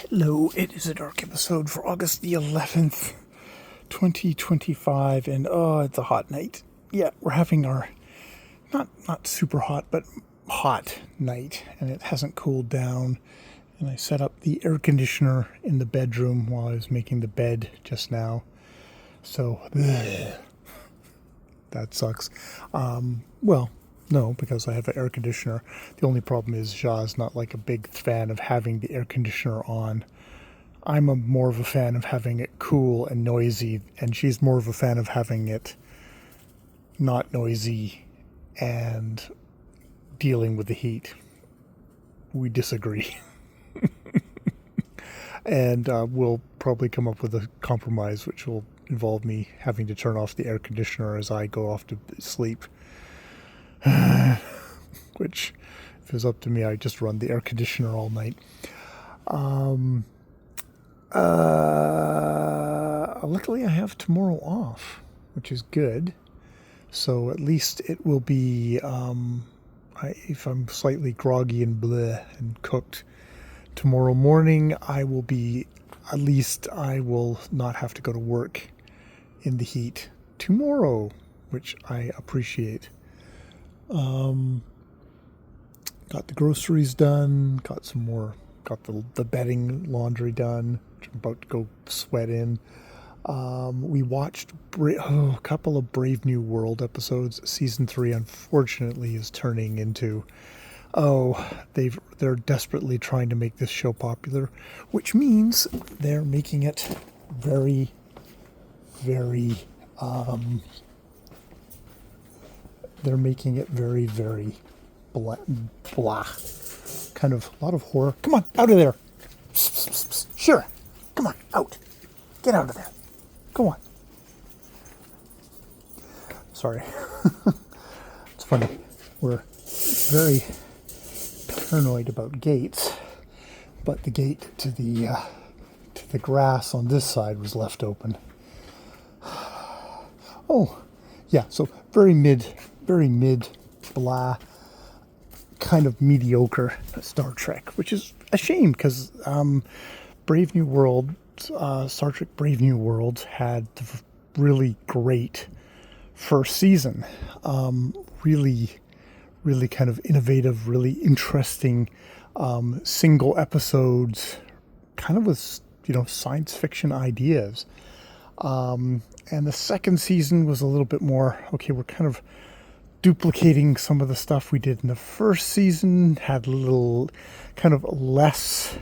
Hello, it is a dark episode for August the 11th, 2025, and it's a hot night. Yeah, we're having our not super hot, but hot night, and it hasn't cooled down. And I set up the air conditioner in the bedroom while I was making the bed just now. So, that sucks. Well, no, because I have an air conditioner. The only problem is Ja's not like a big fan of having the air conditioner on. I'm more of a fan of having it cool and noisy, and she's more of a fan of having it not noisy and dealing with the heat. We disagree. And we'll probably come up with a compromise, which will involve me having to turn off the air conditioner as I go off to sleep. Which, if it was up to me, I'd just run the air conditioner all night. Luckily, I have tomorrow off, which is good. So at least it will be, if I'm slightly groggy and bleh and cooked, tomorrow morning I will be, at least I will not have to go to work in the heat tomorrow, which I appreciate. Got the groceries done, got the bedding laundry done, which I'm about to go sweat in. We watched a couple of Brave New World episodes. Season 3, unfortunately, is turning into, they're desperately trying to make this show popular, which means they're making it very, very, very blah. Kind of a lot of horror. Come on, out of there. Psst, psst, psst. Sure. Come on, out. Get out of there. Go on. Sorry. It's funny. We're very paranoid about gates, but the gate to the grass on this side was left open. Oh, yeah. So very mid, blah, kind of mediocre Star Trek, which is a shame because Brave New World, Star Trek Brave New World had the really great first season. Really kind of innovative, really interesting single episodes, kind of with, science fiction ideas. And the second season was a little bit more, okay, we're kind of duplicating some of the stuff we did in the first season, had a little kind of less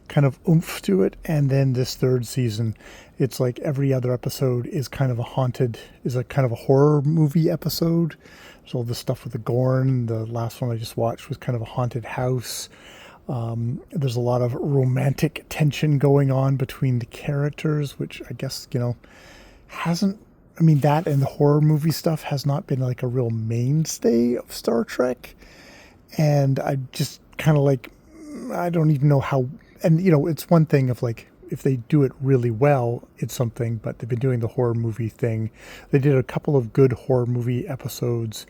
kind of oomph to it. And then this third season, it's like every other episode is kind of a kind of a horror movie episode. So all the stuff with the Gorn, the last one I just watched was kind of a haunted house. There's a lot of romantic tension going on between the characters, which I guess, that and the horror movie stuff has not been like a real mainstay of Star Trek. And I just kind of I don't even know how, and it's one thing of if they do it really well, it's something, but they've been doing the horror movie thing. They did a couple of good horror movie episodes,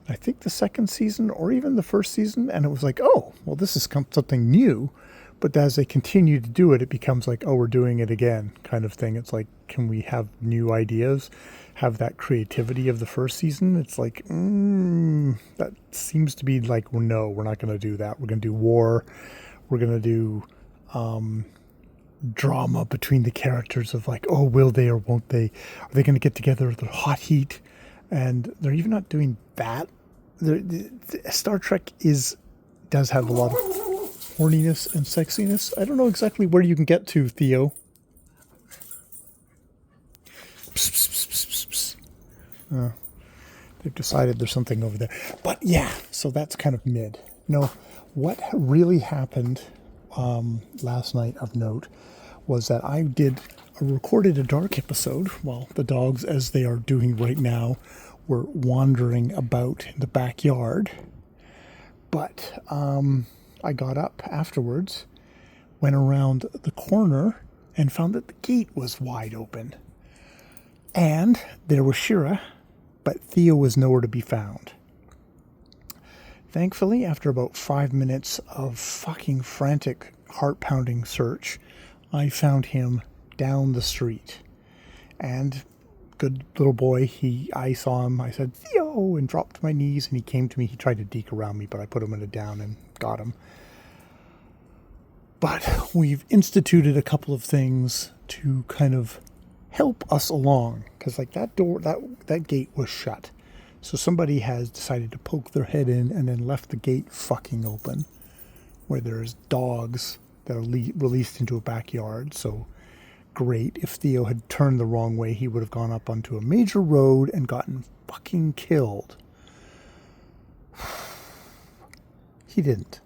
I think the second season or even the first season, and it was this is something new. But as they continue to do it, it becomes we're doing it again kind of thing. It's can we have new ideas, have that creativity of the first season? It's that seems to be no, we're not going to do that. We're going to do war. We're going to do drama between the characters of will they or won't they? Are they going to get together with the hot heat? And they're even not doing that. The Star Trek does have a lot of horniness and sexiness. I don't know exactly where you can get to, Theo. Psst, psst, psst, psst, psst. They've decided there's something over there. But yeah, so that's kind of mid. What really happened last night of note was that I recorded a dark episode while the dogs, as they are doing right now, were wandering about in the backyard. But I got up afterwards, went around the corner, and found that the gate was wide open. And there was Shira, but Theo was nowhere to be found. Thankfully, after about 5 minutes of fucking frantic heart-pounding search, I found him down the street. And good little boy, I saw him, I said, Theo, and dropped to my knees, and he came to me. He tried to deke around me, but I put him in a down and got him. But we've instituted a couple of things to kind of help us along, because like that door, that gate was shut. So somebody has decided to poke their head in and then left the gate fucking open, where there's dogs that are released into a backyard. So great. If Theo had turned the wrong way, he would have gone up onto a major road and gotten fucking killed. He didn't.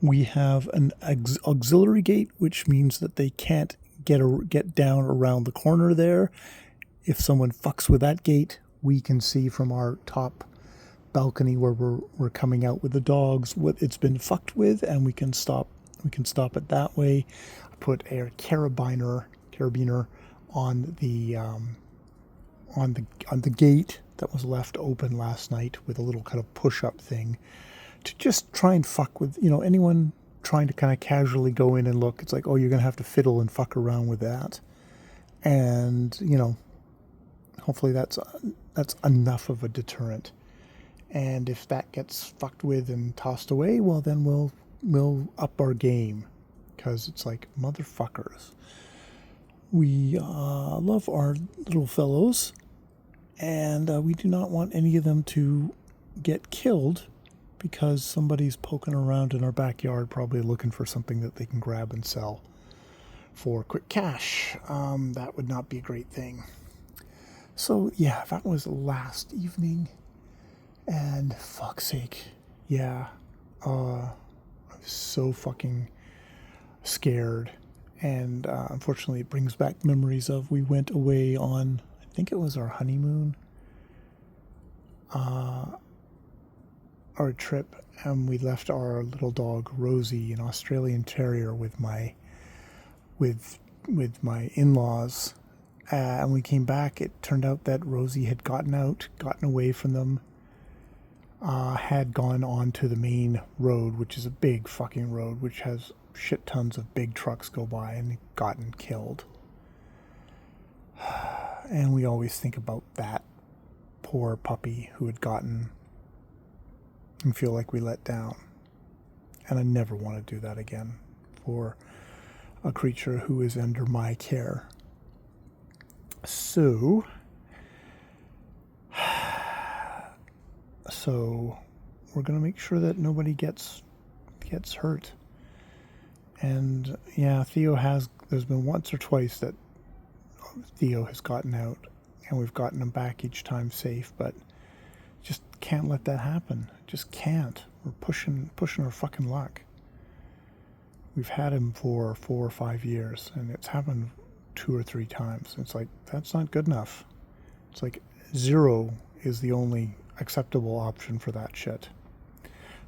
We have an auxiliary gate, which means that they can't get down around the corner there. If someone fucks with that gate, we can see from our top balcony where we're coming out with the dogs what it's been fucked with, and we can stop it that way. I put a carabiner on the gate that was left open last night with a little kind of push-up thing to just try and fuck with, anyone trying to kind of casually go in and look. It's like, oh, you're going to have to fiddle and fuck around with that. And, hopefully that's enough of a deterrent. And if that gets fucked with and tossed away, well, then we'll up our game. Because it's like, motherfuckers. We love our little fellows. And we do not want any of them to get killed because somebody's poking around in our backyard, probably looking for something that they can grab and sell for quick cash. That would not be a great thing. So, yeah, that was last evening. And fuck's sake, yeah, I was so fucking scared. And unfortunately, it brings back memories of we went away on, I think it was our honeymoon, our trip, and we left our little dog Rosie, an Australian Terrier, with my in-laws, and we came back. It turned out that Rosie had gotten away from them, had gone on to the main road, which is a big fucking road, which has shit tons of big trucks go by, and gotten killed. And we always think about that poor puppy who had gotten and feel like we let down. And I never want to do that again for a creature who is under my care. So we're going to make sure that nobody gets hurt. And yeah, there's been once or twice that Theo has gotten out, and we've gotten him back each time safe, but just can't let that happen. Just can't. We're pushing our fucking luck. We've had him for 4 or 5 years, and it's happened 2 or 3 times. It's like, that's not good enough. It's like 0 is the only acceptable option for that shit.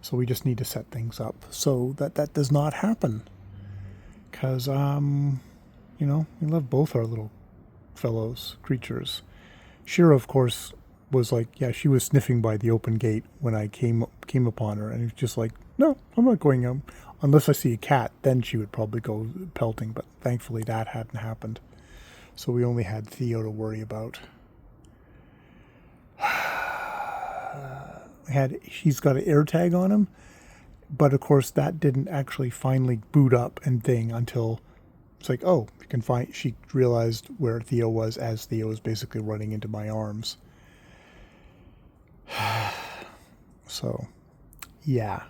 So we just need to set things up so that does not happen. Because, we love both our little fellows, creatures. Shira, of course, was like, yeah, she was sniffing by the open gate when I came upon her, and it was just like, no, I'm not going out. Unless I see a cat, then she would probably go pelting, but thankfully that hadn't happened. So we only had Theo to worry about. He's got an AirTag on him, but of course that didn't actually finally boot up and thing until it's like, oh, she realized where Theo was as Theo was basically running into my arms. So, yeah,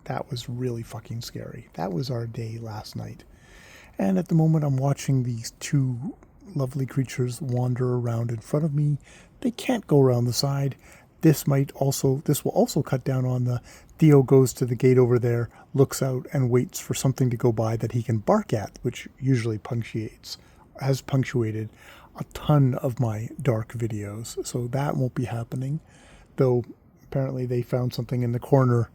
that was really fucking scary. That was our day last night. And at the moment I'm watching these 2 lovely creatures wander around in front of me. They can't go around the side. This will also cut down on the Theo goes to the gate over there, looks out and waits for something to go by that he can bark at, which usually has punctuated a ton of my dark videos. So that won't be happening, though apparently they found something in the corner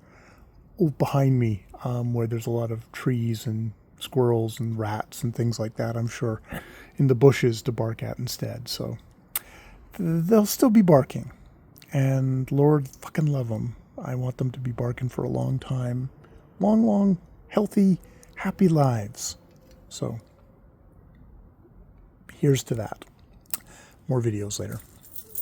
behind me, where there's a lot of trees and squirrels and rats and things like that, I'm sure, in the bushes to bark at instead. So they'll still be barking. And Lord fucking love them. I want them to be barking for a long time. Long, healthy, happy lives. So here's to that. More videos later.